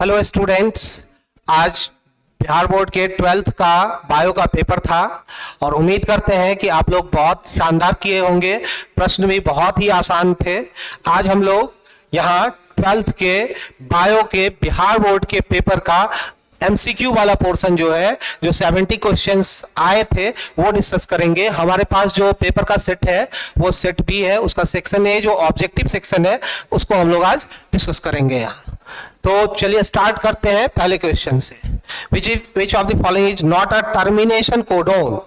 Hello students, आज Bihar board के 12th का बायो का पेपर था और उम्मीद करते हैं कि आप लोग बहुत शानदार किए होंगे। प्रश्न भी बहुत ही आसान थे। आज हम लोग यहाँ 12th के बायो के बिहार बोर्ड के पेपर का एमसीक्यू वाला पोर्शन जो है, जो 70 क्वेश्चंस आए थे वो डिस्कस करेंगे। हमारे पास जो पेपर का सेट है वो सेट बी है, उसका सेक्शन ए जो ऑब्जेक्टिव सेक्शन है उसको हम लोग आज डिस्कस करेंगे यहाँ। तो चलिए स्टार्ट करते हैं पहले क्वेश्चन से। विच of the following is not a termination codon.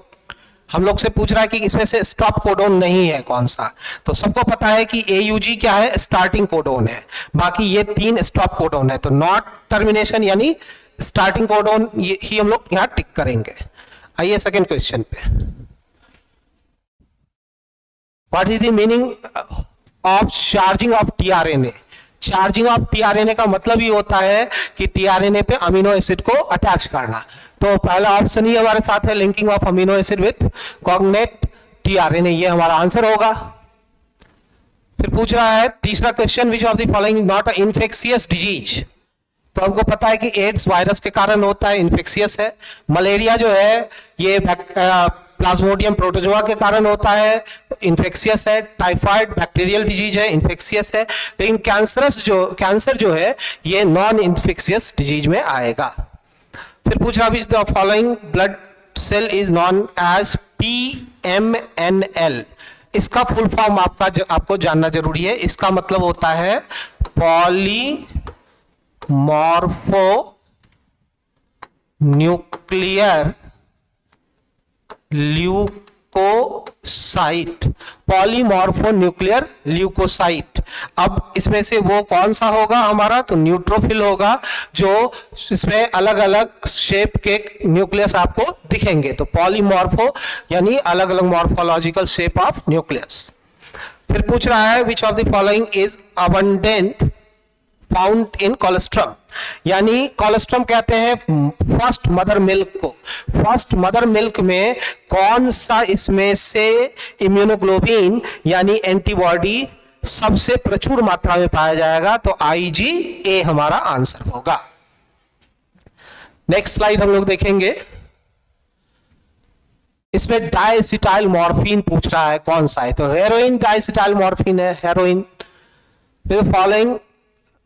हम लोग से पूछ रहा है कि इसमें से स्टॉप कोडोन नहीं है कौन सा। तो सबको पता है कि AUG क्या है, स्टार्टिंग कोडोन है। बाकी ये 3 स्टॉप कोडोन है। तो नॉट टर्मिनेशन यानी स्टार्टिंग कोडोन ही हम लोग यहां टिक करेंगे। आइए सेकेंड क्वेश्चन पे। What is the meaning of charging of tRNA। Charging of tRNA का मतलब ही होता है कि tRNA पे अमीनो एसिड को अटैच करना। तो पहला ऑप्शन ही हमारे साथ है, linking of amino acid with cognate tRNA, ये हमारा आंसर होगा। फिर पूछ रहा है तीसरा question, which of the following is not a infectious disease. तो हमको पता है कि एड्स वायरस के कारण होता है, इन्फेक्शियस है। मलेरिया जो है ये प्लाज्मोडियम प्रोटोजोआ के कारण होता है, इन्फेक्शियस है। टाइफाइड बैक्टीरियल डिजीज है, इन्फेक्शियस है। लेकिन कैंसर जो है ये नॉन इन्फेक्शियस डिजीज में आएगा। फिर पूछ रहा which the following blood cell is known as PMNL। इसका फुल फॉर्म आपको जानना जरूरी है। इसका मतलब होता है polymorphonuclear leukocyte. Polymorphonuclear leukocyte. अब इसमें से वो कौन सा होगा हमारा, तो न्यूट्रोफिल होगा, जो इसमें अलग अलग शेप के न्यूक्लियस आपको दिखेंगे। तो पॉलीमॉर्फो यानी अलग अलग मॉर्फोलॉजिकल शेप ऑफ न्यूक्लियस। फिर पूछ रहा है विच of the following is abundant found in colostrum. यानी कोलेस्ट्रम कहते हैं फर्स्ट मदर मिल्क को। फर्स्ट मदर मिल्क में कौन सा इसमें से इम्यूनोग्लोबिन यानी एंटीबॉडी सबसे प्रचुर मात्रा में पाया जाएगा, तो IgA हमारा आंसर होगा। नेक्स्ट स्लाइड हम लोग देखेंगे। इसमें डाइसिटाइल मॉर्फिन पूछ रहा है कौन सा है, तो हेरोइन डाइसिटाइल मॉर्फिन है, heroin. Following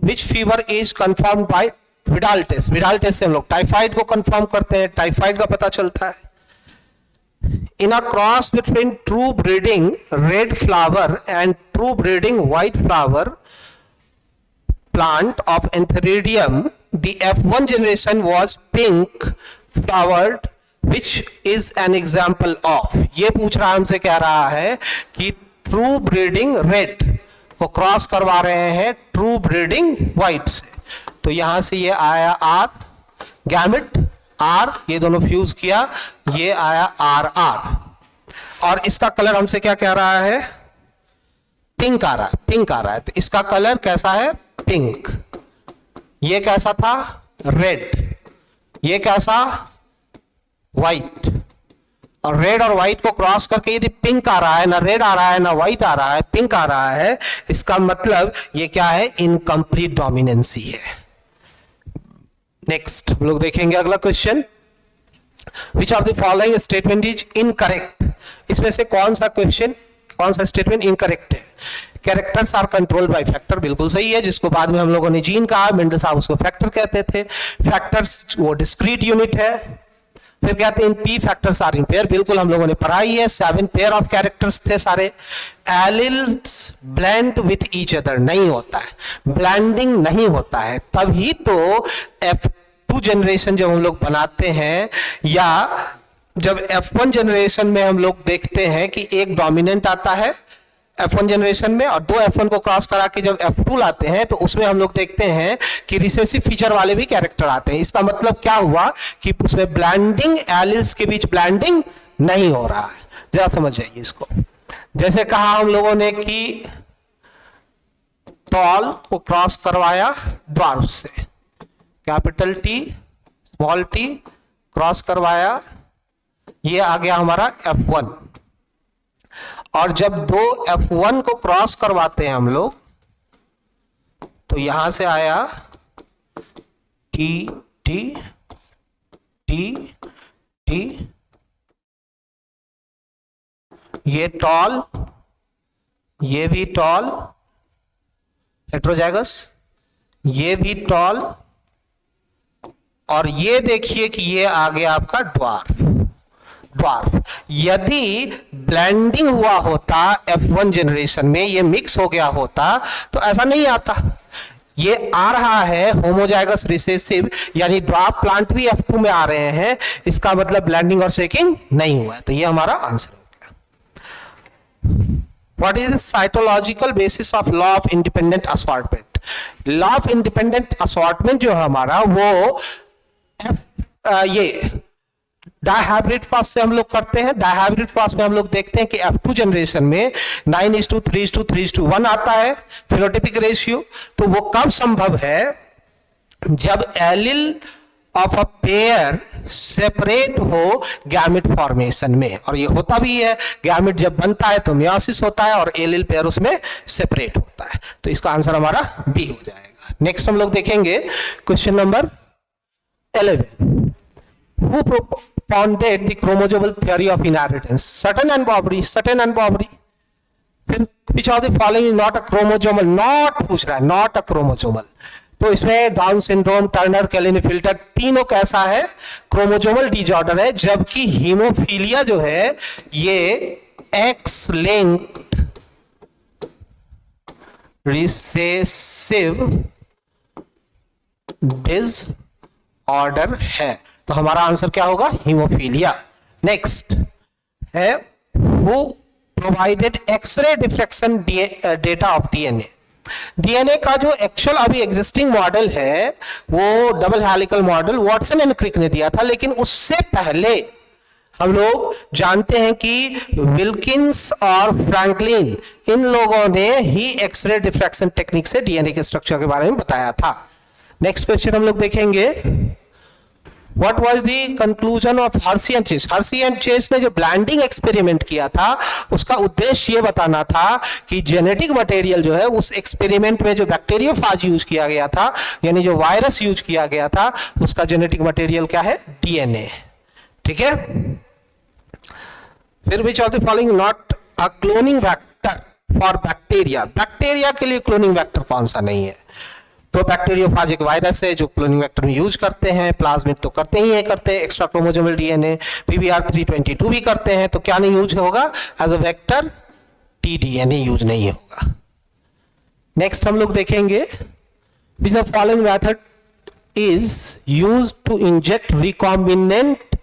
which fever is confirmed by Widal test. Widal test से हम लोग टाइफाइड को कंफर्म करते हैं, टाइफाइड का पता चलता है। In a cross between true breeding red flower and true breeding white flower plant of antheridium the F1 generation was pink flowered which is an example of. ये पूछ रहा हमसे, कह रहा है कि ट्रू ब्रीडिंग रेड को क्रॉस करवा रहे हैं ट्रू ब्रीडिंग व्हाइट से। तो यहां से ये आया R गैमेट R, ये दोनों फ्यूज किया, ये आया RR। और इसका कलर हमसे क्या कह रहा है, पिंक आ रहा है, पिंक आ रहा है। तो इसका कलर कैसा है, पिंक। ये कैसा था, रेड। ये कैसा, व्हाइट। और रेड और व्हाइट को क्रॉस करके यदि पिंक आ रहा है, ना रेड आ रहा है ना व्हाइट आ रहा है, पिंक आ रहा है, इसका मतलब ये क्या है, इनकम्प्लीट डोमिनेंसी है। नेक्स्ट हम लोग देखेंगे अगला question, which of the following statement is incorrect. इसमें से कौन सा स्टेटमेंट इनकरेक्ट है। Characters are controlled by factor, बिल्कुल सही है, जिसको बाद में हम लोगों ने जीन कहा, मेंडल साहब उसको फैक्टर कहते थे। फैक्टर्स वो डिस्क्रीट यूनिट है। फिर कहते हैं P factors are in pair, बिल्कुल हम लोगों ने पढ़ाई है। 7 पेयर ऑफ कैरेक्टर्स थे सारे। Alleles blend with each other, नहीं होता है, ब्लेंडिंग नहीं होता है। तभी तो F2 जनरेशन जब हम लोग बनाते हैं, या जब F1 जनरेशन में हम लोग देखते हैं कि एक डोमिनेंट आता है F1 जनरेशन में और 2 F1 को क्रॉस करा के जब F2 लाते हैं, तो उसमें हम लोग देखते हैं कि रिसेसिव फीचर वाले भी कैरेक्टर आते हैं। इसका मतलब क्या हुआ कि उसमें ब्लेंडिंग, एलिल्स के बीच ब्लेंडिंग नहीं हो रहा है। जरा समझ जाइए इसको। जैसे कहा हम लोगों ने कि टॉल को क्रॉस करवाया ड्वार्फ से, capital T small t cross करवाया, ये आ गया हमारा F1। और जब 2 F1 को क्रॉस करवाते हैं हम लोग, तो यहां से आया टी टी टी टी, ये टॉल, ये भी टॉल हेट्रोजाइगस, ये भी टॉल, और ये देखिए कि ये आ गया आपका ड्वार्फ। ड्वार्फ यदि ब्लेंडिंग हुआ होता F1 जनरेशन में, ये मिक्स हो गया होता तो ऐसा नहीं आता। ये आ रहा है होमोजाइगस रिसेसिव, यानी ड्वार्फ प्लांट भी F2 में आ रहे हैं, इसका मतलब ब्लेंडिंग और शेकिंग नहीं हुआ है। तो ये हमारा आंसर हो गया। What is the cytological basis of law of independent assortment? Law of independent assortment जो हमारा वो ये डायहाइब्रिड क्रॉस से हम लोग करते हैं। डायहाइब्रिड क्रॉस में हम लोग देखते हैं कि F2 जनरेशन में 9:3:3:1 आता है फिनोटाइपिक रेशियो। तो वो कब संभव है? जब allele of a pair separate हो गैमेट फॉर्मेशन में, और ये होता भी है। गैमेट जब बनता है तो मियोसिस होता है और एलिल पेयर उसमें सेपरेट होता है। तो इसका आंसर हमारा बी हो जाएगा। नेक्स्ट हम लोग देखेंगे question number 11। Who propounded the chromosomal theory of inheritance? Sutton and Boveri, Sutton and Boveri. फिर which of the following is not a chromosomal? Not पूछ रहा है, not a chromosomal। तो इसमें डाउन सिंड्रोम, टर्नर, कैलिनेफिल्टर तीनों कैसा है? क्रोमोसोमल डिसऑर्डर है। जबकि हीमोफीलिया जो है ये एक्स लिंक्ड रिसेसिव डिसऑर्डर है। तो हमारा आंसर क्या होगा? हीमोफीलिया। नेक्स्ट है who provided X-ray diffraction data of DNA. DNA का जो एक्चुअल अभी एग्जिस्टिंग मॉडल है वो double helical model Watson and Crick ने दिया था, लेकिन उससे पहले हम लोग जानते हैं कि विल्किंस और फ्रैंकलिन इन लोगों ने ही एक्सरे डिफ्रैक्शन टेक्निक से डीएनए के स्ट्रक्चर के बारे में बताया था। नेक्स्ट क्वेश्चन हम लोग देखेंगे, What was the conclusion of Hershey and Chase? Hershey and Chase ने जो ब्लैंडिंग एक्सपेरिमेंट किया था उसका उद्देश्य ये बताना था कि जेनेटिक मटेरियल जो है उस एक्सपेरिमेंट में जो बैक्टीरियोफाज यूज किया गया था, यानी जो वायरस यूज किया गया था, उसका जेनेटिक मटेरियल क्या है? डीएनए। ठीक है। फिर विच of the following not a cloning vector for bacteria? Bacteria के लिए क्लोनिंग वेक्टर कौन सा नहीं है? तो बैक्टीरियोफाज एक वायरस है जो क्लोनिंग वेक्टर में यूज करते हैं। प्लाज्मिड तो करते ही है, करते हैं एक्स्ट्रा क्रोमोसोमल डीएनए। PBR322 भी करते हैं। तो क्या नहीं यूज होगा as a vector? T DNA use नहीं होगा। नेक्स्ट हम लोग देखेंगे, which of following method is used to inject recombinant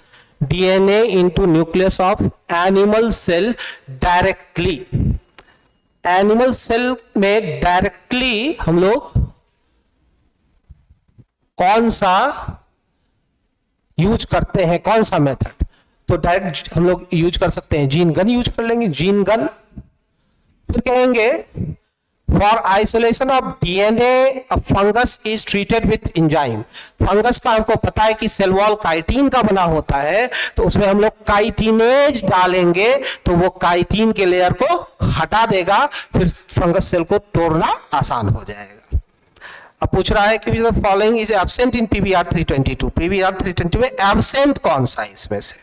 DNA into nucleus of animal cell directly? Animal cell में डायरेक्टली हम लोग कौन सा यूज करते हैं, कौन सा मेथड? तो डायरेक्ट हम लोग यूज कर सकते हैं, जीन गन यूज कर लेंगे, जीन गन। फिर कहेंगे for isolation of DNA fungus is treated with enzyme. Fungus का हमको पता है कि सेल वॉल काइटिन का बना होता है, तो उसमें हम लोग काइटिनेज डालेंगे तो वो काइटिन के लेयर को हटा देगा, फिर फंगस सेल को तोड़ना आसान हो जाएगा। अब पूछ रहा है कि following is absent in PBR322। PBR322 में एब्सेंट कौन सा है इसमें से?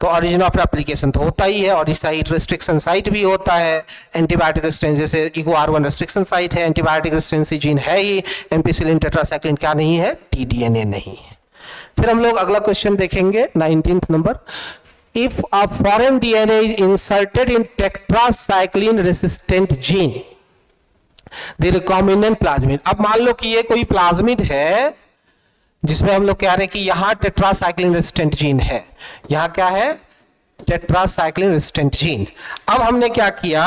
तो ओरिजिन ऑफ एप्लीकेशन तो होता ही है, और इस साइट रेस्ट्रिक्शन साइट भी होता है। एंटीबायोटिक रेजिस्टेंस जैसे ECO-R1 रेस्ट्रिक्शन साइट है, एंटीबायोटिक रेजिस्टेंस जीन है ही। एम्पिसिलिन टेट्रासाइक्लिन क्या नहीं है? टीडीएनए नहीं है। फिर हम लोग अगला क्वेश्चन देखेंगे 19th number, if a foreign DNA is inserted in tetracycline resistant gene the recombinant plasmid. अब मान लो कि ये कोई प्लाज्मिड है जिसमें हम लोग कह रहे हैं कि यहां टेट्रासाइक्लिन रेजिस्टेंट जीन है, यहां क्या है? Tetracycline resistant gene. अब हमने क्या किया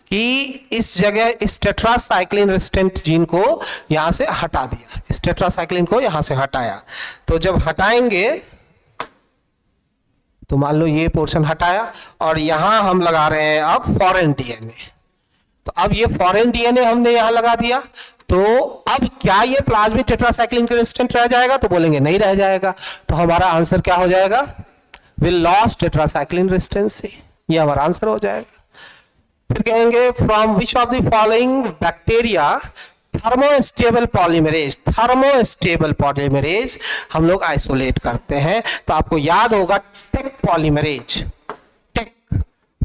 कि इस जगह इस टेट्रासाइक्लिन रेजिस्टेंट जीन को यहां से हटा दिया, इस टेट्रासाइक्लिन को यहां से हटाया। तो जब हटाएंगे तो मान लो ये पोर्शन हटाया और यहां हम लगा रहे हैं अब फॉरेन डीएनए। तो अब ये फॉरेन डीएनए हमने यहां लगा दिया, तो अब क्या ये प्लाज्मिड टेट्रासाइक्लिन के रेजिस्टेंट रह जाएगा? तो बोलेंगे नहीं रह जाएगा। तो हमारा आंसर क्या हो जाएगा? विल लॉस टेट्रासाइक्लिन रेजिस्टेंसी, ये हमारा आंसर हो जाएगा। फिर कहेंगे from which of the following bacteria thermostable polymerase, thermostable polymerase हम लोग आइसोलेट करते हैं। तो आपको याद होगा टेक पॉलीमरेज, टेक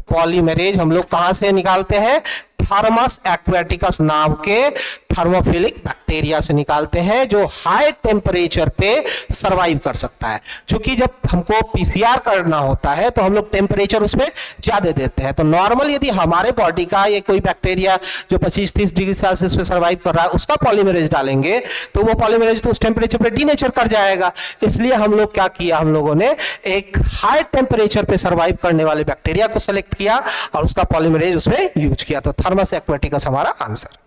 पॉलीमरेज हम लोग कहां से निकालते हैं? थर्मस एक्वेटिकस नाम के थर्मोफिलिक बैक्टीरिया से निकालते हैं, जो हाई टेम्परेचर पे सरवाइव कर सकता है। क्योंकि जब हमको पीसीआर करना होता है तो हम लोग टेम्परेचर उसमें ज्यादा देते हैं। तो नॉर्मल यदि हमारे बॉडी का ये कोई बैक्टीरिया जो 25-30 डिग्री सेल्सियस पे सरवाइव कर रहा है उसका पॉलीमरेज डालेंगे तो वो पॉलीमरेज तो उस टेम्परेचर पे डीनेचर कर जाएगा। इसलिए हम लोग क्या किया, हम लोगों ने एक हाई टेम्परेचर पे सरवाइव करने वाले बैक्टीरिया को सेलेक्ट किया और उसका पॉलीमरेज उसमें यूज किया। तो थर्मस एक्वेटिकस हमारा answer.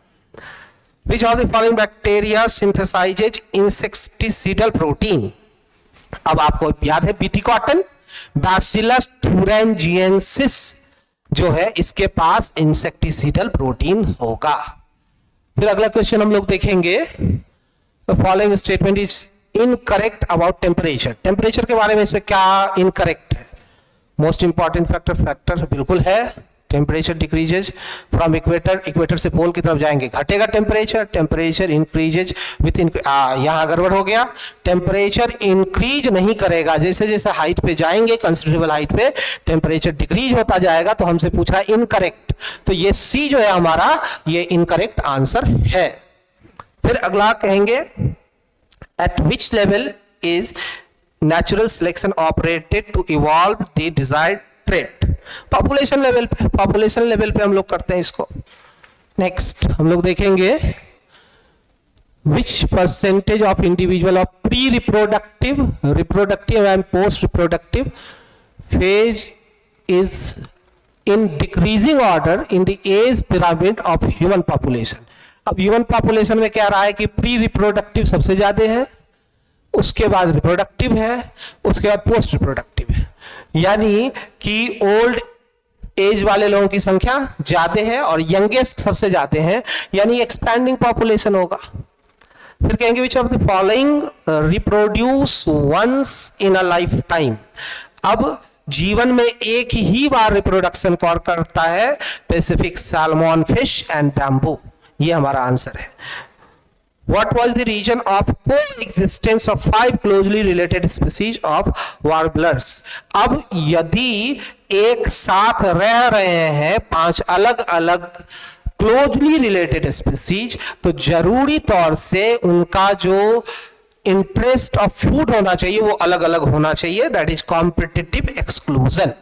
Which of the following bacteria synthesizes insecticidal protein? अब आपको याद है बीटी कॉटन, बैसिलस thuringiensis जो है इसके पास इंसेक्टिसिडल प्रोटीन होगा। फिर अगला क्वेश्चन हम लोग देखेंगे, the following statement is incorrect about temperature। Temperature के बारे में इसमें क्या इनकरेक्ट है? मोस्ट इंपॉर्टेंट फैक्टर बिल्कुल है, temperature decreases from equator, equator से पोल की तरफ जाएंगे घटेगा टेम्परेचर, टेम्परेचर इंक्रीजेज विथ यहां गड़बड़ हो गया, टेम्परेचर इंक्रीज नहीं करेगा, जैसे जैसे हाइट पे जाएंगे कंसिडरेबल हाइट पे टेम्परेचर डिक्रीज होता जाएगा। तो हमसे पूछ रहा है इनकरेक्ट, तो ये सी जो है हमारा ये इनकरेक्ट आंसर है। फिर अगला कहेंगे at which level is natural selection operated to evolve the desired trait? Population level पे, पॉपुलेशन लेवल पे हम लोग करते हैं इसको। नेक्स्ट हम लोग देखेंगे which percentage of individual of pre reproductive, reproductive and post reproductive phase is in decreasing order in the age pyramid of human population. अब ह्यूमन पॉपुलेशन में क्या रहा है कि प्री रिप्रोडक्टिव सबसे ज्यादा है, उसके बाद रिप्रोडक्टिव है, उसके बाद पोस्ट रिप्रोडक्टिव है, यानी कि ओल्ड एज वाले लोगों की संख्या ज्यादा है और यंगेस्ट सबसे ज्यादा है, यानी एक्सपैंडिंग पॉपुलेशन होगा। फिर कहेंगे which of the following reproduce once in a lifetime. अब जीवन में एक ही बार रिप्रोडक्शन कौन करता है? Pacific salmon fish and bamboo, ये हमारा आंसर है। What was the region of coexistence of 5 closely related species of warblers? अब यदि एक साथ रह रहे हैं 5 अलग अलग क्लोजली रिलेटेड स्पीसीज, तो जरूरी तौर से उनका जो इंटरेस्ट ऑफ फूड होना चाहिए वो अलग अलग होना चाहिए, दैट इज कॉम्पिटिटिव एक्सक्लूजन।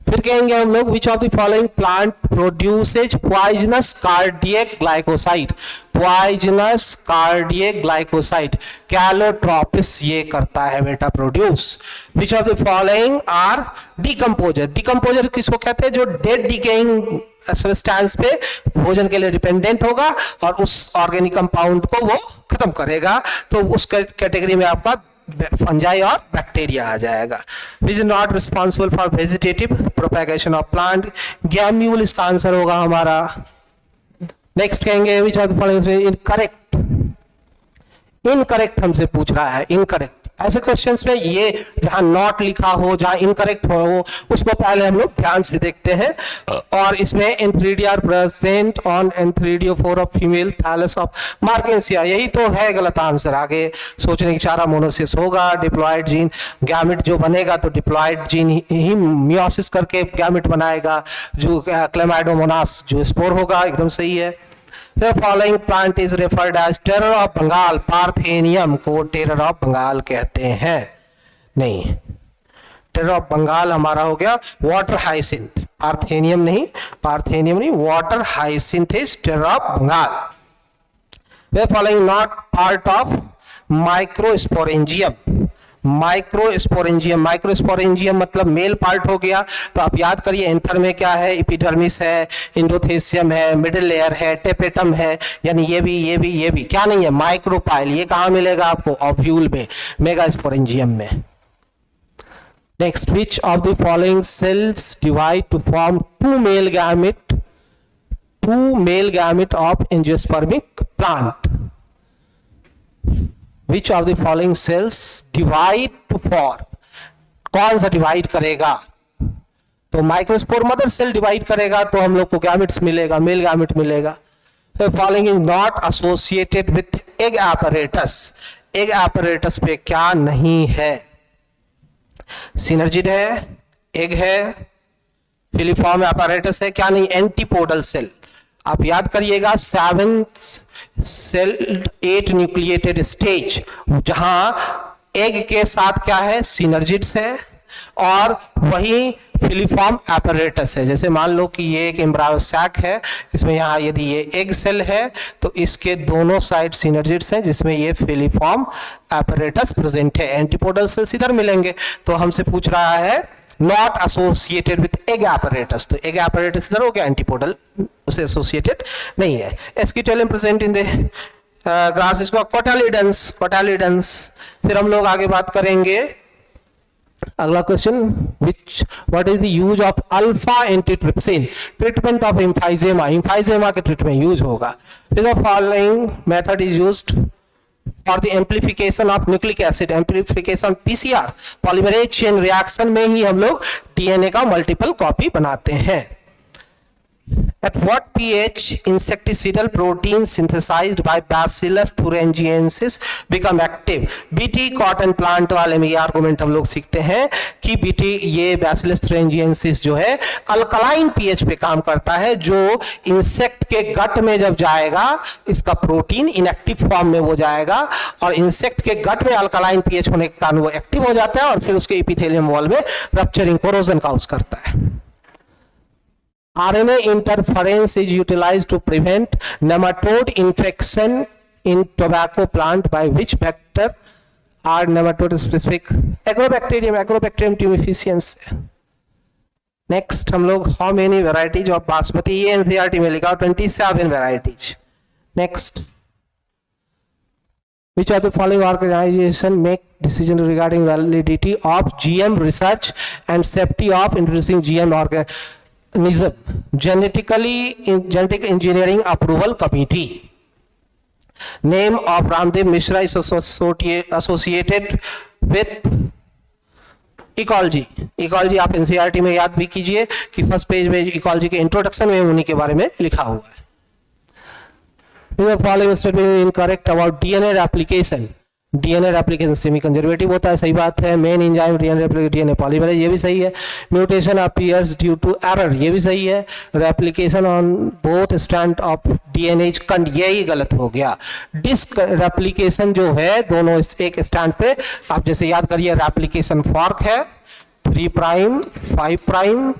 फिर कहेंगे हम लोग which of the following plant produces poisonous cardiac glycoside? Poisonous cardiac glycoside Calotropis ये करता है बेटा produce. Which of the following are decomposer? Decomposer किसको कहते हैं? जो डेड डिकेइंग सब्सटेंस पे भोजन के लिए डिपेंडेंट होगा और उस ऑर्गेनिक कंपाउंड को वो खत्म करेगा, तो उस कैटेगरी में आपका फंजाई और बैक्टीरिया आ जाएगा। Which is not responsible for vegetative propagation of plant? Gemmule इसका आंसर होगा हमारा। नेक्स्ट कहेंगे which of the following incorrect? Incorrect हमसे पूछ रहा है, इनकरेक्ट। ऐसे क्वेश्चंस में ये जहां नॉट लिखा हो, जहां इनकरेक्ट हो, उसको पहले हम लोग ध्यान से देखते हैं। और इसमें antheridia are present on antheridiophore of female thallus of Marchantia, यही तो है गलत आंसर। आगे सोचने की चारा मोनोसिस होगा, डिप्लॉयड जीन गैमेट जो बनेगा तो डिप्लॉयड जीन ही मियोसिस करके गैमेट बनाएगा, जो क्लेमाइडोमोनास जो स्पोर होगा, एकदम सही है। The following plant is referred as terror of Bengal। Parthenium को टेरर ऑफ बंगाल कहते हैं। नहीं, टेरर ऑफ बंगाल हमारा हो गया वाटर हाइसिंथ, पार्थेनियम नहीं, पार्थेनियम नहीं, water hyacinth is terror of Bengal. The following not part of microsporangium. Microsporangium, microsporangium मतलब मेल पार्ट हो गया। तो आप याद करिए एंथर में क्या है? एपिडर्मिस है, इंडोथेसियम है, मिडिल लेयर है, टेपेटम है, यानी ये भी क्या नहीं है? माइक्रोपाइल। ये कहां मिलेगा आपको? ओव्यूल में, मेगास्पोरेंजियम में। Next which of the following cells divide to form two male gamete of angiospermic plant? Which of the following cells divide to form? कौन सा डिवाइड करेगा? तो माइक्रोस्पोर मदर सेल डिवाइड करेगा तो हम लोग को गैमेट्स मिलेगा, मेल गैमेट मिलेगा। Following is not associated with egg apparatus. Egg apparatus पे क्या नहीं है? सिनर्जिड है, एग है, फिलीफॉर्म apparatus है, क्या नहीं? Antipodal cell. आप याद करिएगा 7 सेल 8 न्यूक्लिएटेड स्टेज, जहां एग के साथ क्या है? सिनर्जिड्स है और वही फिलीफॉर्म apparatus है. जैसे मान लो कि ये एक एम्ब्रायो सैक है, इसमें यहाँ यदि ये एग सेल है तो इसके दोनों साइड सिनर्जिड्स हैं जिसमें ये फिलीफॉर्म apparatus प्रेजेंट है. एंटीपोडल सेल्स इधर मिलेंगे. तो हमसे पूछ रहा है not associated with egg apparatus, तो एग apparatus इधर हो गया, एंटीपोडल उसे एसोसिएटेड नहीं है. एस्किटेलियम प्रेजेंट इन द ग्रास, इसको कोटालिडन्स. कोटालिडन्स. फिर हम लोग आगे बात करेंगे. अगला question, what is the use of alpha antitrypsin? Treatment of emphysema. Emphysema के ट्रीटमेंट यूज होगा. The following method is used for the amplification of nucleic acid. Amplification PCR polymerase chain reaction में ही हम लोग डीएनए का multiple copy बनाते हैं. At what pH insecticidal protein synthesized by Bacillus thuringiensis become active? BT cotton plant वाले में ये आर्गुमेंट हम लोग सीखते हैं कि बीटी ये Bacillus thuringiensis जो है अल्कलाइन पीएच पे काम करता है. जो इंसेक्ट के गट में जब जाएगा इसका प्रोटीन इनएक्टिव फॉर्म में वो जाएगा और इंसेक्ट के गट में अल्कलाइन पीएच होने के कारण वो एक्टिव हो जाता है और फिर उसके एपिथेलियम वॉल में रप्चरिंग कोरोजन काउज करता है. RNA interference is utilized to prevent nematode infection in tobacco plant by which vector are nematode specific? Agrobacterium tumefaciens. Next हम लोग how many varieties of basmati? ये NCERT में लिखा 27 varieties. Next, which of the following organization make decision regarding validity of GM research and safety of introducing GM organism? Genetic Engineering Approval Committee. Name of Ramdev Mishra is associated with ecology. Ecology आप NCERT में याद भी कीजिए कि first page में ecology के introduction में उन्हीं के बारे में लिखा हुआ है. Following statement incorrect about DNA application. DNA replication semi conservative होता है, सही बात है. मेन एंजाइम डीएनए पॉलीमरेज, ये भी सही है. Mutation appears due to error, ये भी सही है. Replication on both strand of DNA कंड, यही गलत हो गया. डिस्क रेप्लिकेशन जो है दोनों एक स्टैंड पे, आप जैसे याद करिए रेप्लिकेशन फॉर्क है 3 prime 5 prime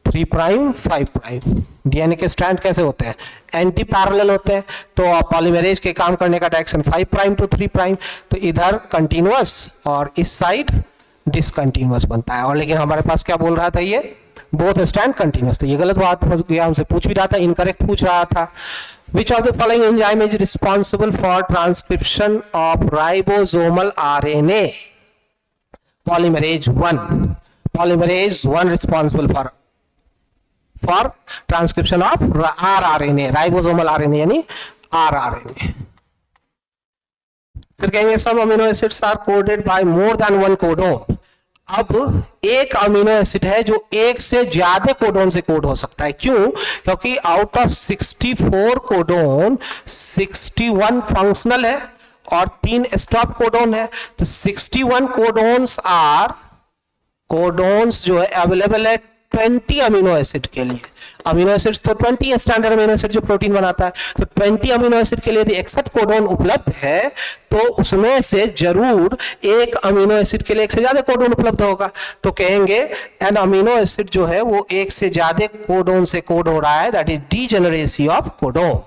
3 prime 5 prime. DNA के स्ट्रैंड कैसे होते हैं? एंटी पैरेलल होते हैं. तो पॉलीमरेज के काम करने का डायरेक्शन 5 प्राइम टू 3 प्राइम, तो इधर कंटिन्यूअस और इस साइड डिसकंटिन्यूअस बनता है. और लेकिन हमारे पास क्या बोल रहा था, ये बोथ स्टैंड कंटिन्यूअस, तो ये गलत बात हो गया. हमसे पूछ भी रहा था, इनकरेक्ट पूछ रहा था. Which of the following enzyme is responsible for transcription of ribosomal RNA? Polymerase 1. Polymerase 1 responsible for transcription of rRNA, ribosomal RNA यानी rRNA. फिर कहेंगे some amino acids are coded by more than one codon. अब एक amino acid है जो एक से ज्यादा कोडोन से कोड हो सकता है. क्यों? क्योंकि आउट ऑफ 64 कोडोन 61 फंक्शनल है और 3 स्टॉप कोडोन है. तो 61 कोडोन्स जो है अवेलेबल है 20 अमीनो एसिड के लिए. अमीनो एसिड्स तो 20 स्टैंडर्ड अमीनो एसिड जो प्रोटीन बनाता है, तो 20 अमीनो एसिड के लिए यदि 61 कोडोन उपलब्ध है तो उसमें से जरूर एक अमीनो एसिड के लिए एक से ज्यादा कोडोन उपलब्ध होगा. तो कहेंगे एन अमीनो एसिड जो है वो एक से ज्यादा कोडोन से कोड हो रहा है, that is degeneracy of codon.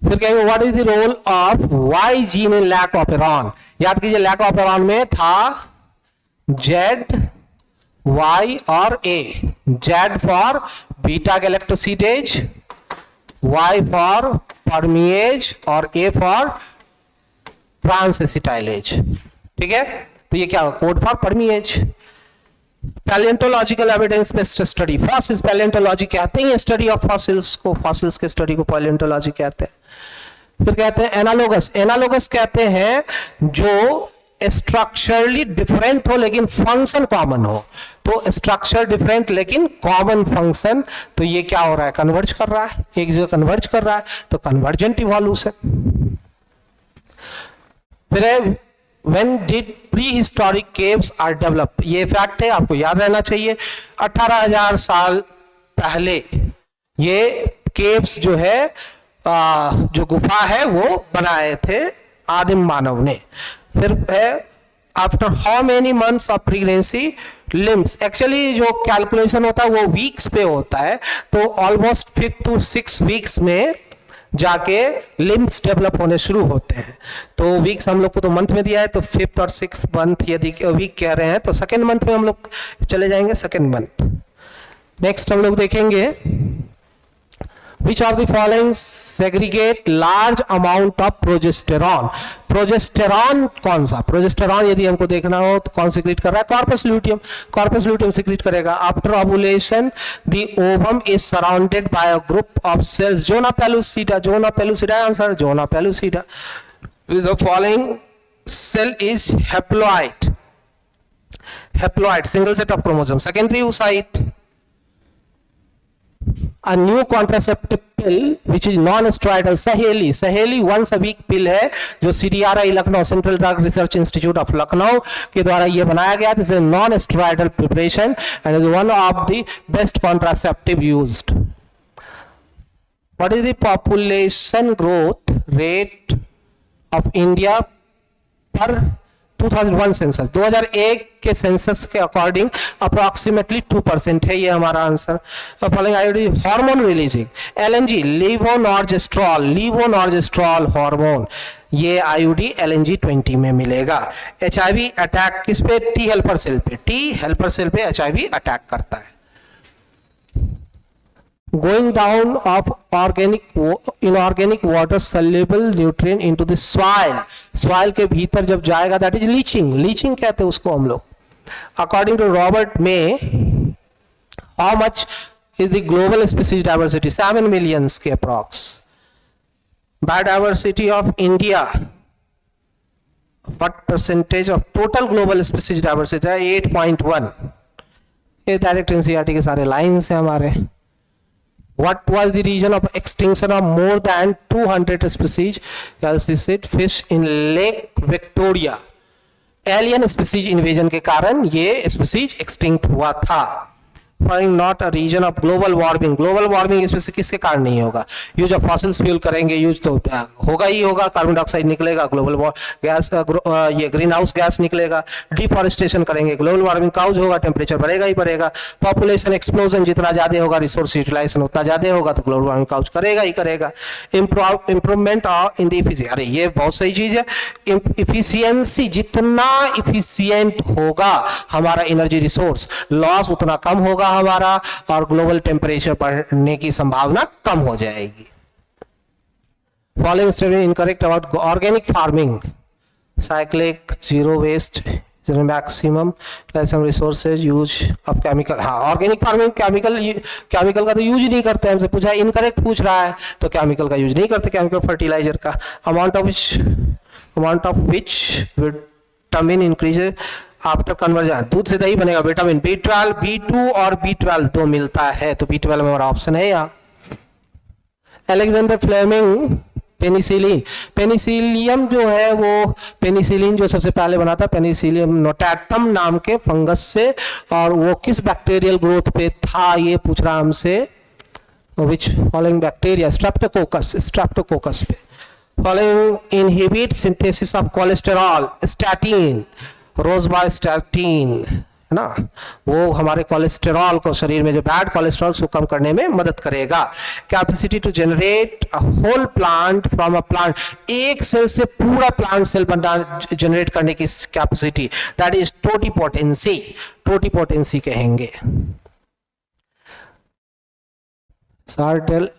फिर कहेंगे what is the role of Y gene in lac operon. याद कीजिए लैक ऑपेरॉन में था जेड Y और A. Z for beta galactosidase, Y for permease और A for transacetylase. ठीक है, तो ये क्या code for permease. Palaeontological evidence based study, fossils. Palaeontology कहते हैं स्टडी ऑफ फॉसिल्स को, फॉसिल्स के स्टडी को पैलियोंटोलॉजी कहते हैं. फिर कहते हैं एनालोगस. एनालोगस कहते हैं जो स्ट्रक्चरली डिफरेंट हो लेकिन फंक्शन कॉमन हो, तो स्ट्रक्चर डिफरेंट लेकिन कॉमन फंक्शन, तो ये क्या हो रहा है, कन्वर्ज कर रहा है, एक जगह कन्वर्ज कर रहा है, तो कन्वर्जेंट इवोल्यूशन। फिर when did prehistoric caves are developed, ये फैक्ट है, आपको याद रहना चाहिए। 18,000 साल पहले ये केव्स जो है जो गुफा है वो बनाए थे आदिम मानव ने। फिर है after how many months of pregnancy limbs, actually जो कैलकुलेशन होता है वो वीक्स पे होता है, तो ऑलमोस्ट 5 to 6 वीक्स में जाके लिम्स डेवलप होने शुरू होते हैं। तो वीक्स हम लोग को तो मंथ में दिया है, तो 5th और 6th मंथ यदि वीक कह रहे हैं तो सेकेंड मंथ में हम लोग चले जाएंगे, सेकेंड मंथ। नेक्स्ट हम लोग देखेंगे Which of the following segregate large amount of progesterone? Progesterone कौन सा, प्रोजेस्टेरॉन यदि हमको देखना हो तो कौन सिक्रीट कर रहा है, corpus luteum, corpus luteum secrete करेगा। After ovulation the ovum is surrounded by a group of cells, zona pellucida, zona pellucida answer, zona pellucida. The following cell is haploid, haploid single set of chromosome, secondary oocyte। A new contraceptive pill which is non-steroidal, सहेली, सहेली once a week pill है जो CDRI Lucknow, central drug research institute of Lucknow के द्वारा ये बनाया गया। This is non-steroidal preparation and is one of the best contraceptive used. What is the population growth rate of India per 2001 census, 2001 के census के according approximately 2% है ये हमारा answer. Following ID hormone releasing, LNG levonorgestrel, levonorgestrel hormone, ये IUD LNG 20 में मिलेगा। HIV attack किस पे, टी हेल्पर सेल पे, टी हेल्पर सेल पे HIV अटैक करता है। Going down of inorganic water soluble nutrient into the soil, soil के भीतर जब जाएगा that is leaching, leaching कहते हैं उसको हम लोग। According to Robert May, how much is the global species diversity? 7 millions के approx. Biodiversity of India, what percentage of total global species diversity है, 8.1। ये डायरेक्ट NCERT के सारे लाइन्स हैं हमारे। What was the region of extinction of more than 200 species calcicid fish in Lake Victoria? Alien species invasion के कारण ये species extinct हुआ था। Not a reason of global warming, global warming इसमें से किसके कारण नहीं होगा, यूज ऑफ फॉसिल फ्यूल करेंगे, यूज तो होगा ही होगा, कार्बन डाइऑक्साइड निकलेगा, ग्लोबल गैस ये ग्रीन हाउस गैस निकलेगा, डिफॉरेस्टेशन करेंगे, ग्लोबल वार्मिंग काउज होगा, टेम्परेचर बढ़ेगा ही बढ़ेगा, पॉपुलेशन एक्सप्लोजन जितना ज्यादा होगा, रिसोर्स यूटिलाइजेशन उतना ज्यादा होगा, तो ग्लोबल वार्मिंग काउज करेगा ही करेगा। इंप्रूवमेंट इन द इफिशिएंसी, अरे ये बहुत सही चीज है, इफिशियंसी जितना इफिशियंट होगा हमारा एनर्जी रिसोर्स, लॉस उतना कम होगा हमारा, और ग्लोबल टेम्परेचर बढ़ने की संभावना कम हो जाएगी। Following statement incorrect about organic farming, cyclic, zero waste, maximum calcium resources, use of chemical. हाँ, ऑर्गेनिक फार्मिंग केमिकल का तो यूज ही नहीं करते, हमसे पूछा इनकरेक्ट पूछ रहा है तो केमिकल का यूज नहीं करते, केमिकल फर्टिलाइजर का। Amount of which vitamin increase after conversion, दूध से दही बनेगा, विटामिन B12, B2 और B12 दो मिलता है, तो B12 में हमारा ऑप्शन है यहाँ। अलेक्जेंडर फ्लेमिंग पेनिसिलिन, पेनिसिलियम जो है वो पेनिसिलिन जो सबसे पहले बना था पेनिसिलियम नोटाटम नाम के फंगस से, और वो किस बैक्टीरियल ग्रोथ पे था ये पूछ रहा हमसे, which following bacteria, streptococcus, streptococcus पे। Following inhibit synthesis of cholesterol, statin, rosuvastatin है ना, वो हमारे कोलेस्टेरॉल को शरीर में जो बैड कोलेस्टेरॉल को कम करने में मदद करेगा। Capacity to generate a whole plant from a plant, एक सेल से पूरा प्लांट सेल बना जनरेट करने की capacity, that is totipotency, totipotency कहेंगे। सार्टेल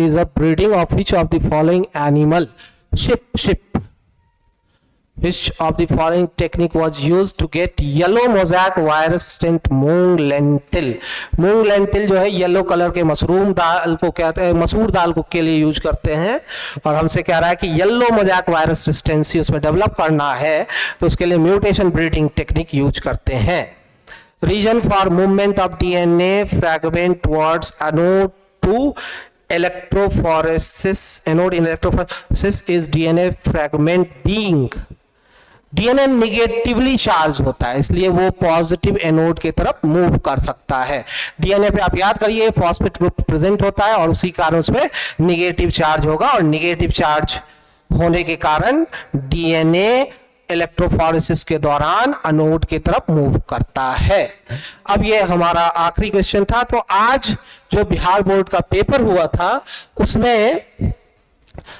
is a breeding of which of the following animal, sheep, sheep Which of the following technique was used to get yellow mosaic virus resistant moong lentil? Moong lentil जो है yellow colour के mushroom दाल को कहते हैं, मसूर दाल को के लिए यूज करते हैं, और हमसे कह रहा है कि येलो मोजैक वायरस रेजिस्टेंसी उसमें डेवलप करना है तो उसके लिए म्यूटेशन ब्रीडिंग टेक्निक यूज करते हैं. Reason for movement of DNA fragment towards anode to electrophoresis, anode in electrophoresis is DNA fragment being, DNA negatively charge होता है इसलिए वो पॉजिटिव एनोड की तरफ मूव कर सकता है. डीएनए पे आप याद करिए फॉस्फेट ग्रुप प्रेजेंट होता है और उसी कारण उसमें निगेटिव चार्ज होगा, और निगेटिव चार्ज होने के कारण डीएनए इलेक्ट्रोफोरेसिस के दौरान एनोड की तरफ मूव करता है. अब ये हमारा आखिरी क्वेश्चन था. तो आज जो बिहार बोर्ड का पेपर हुआ था उसमें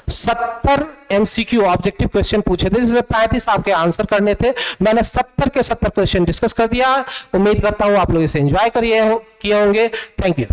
70 एमसीक्यू ऑब्जेक्टिव क्वेश्चन पूछे थे, जिससे 35 आपके आंसर करने थे. मैंने 70 के 70 क्वेश्चन डिस्कस कर दिया. उम्मीद करता हूं आप लोग इसे एंजॉय किए होंगे. Thank you.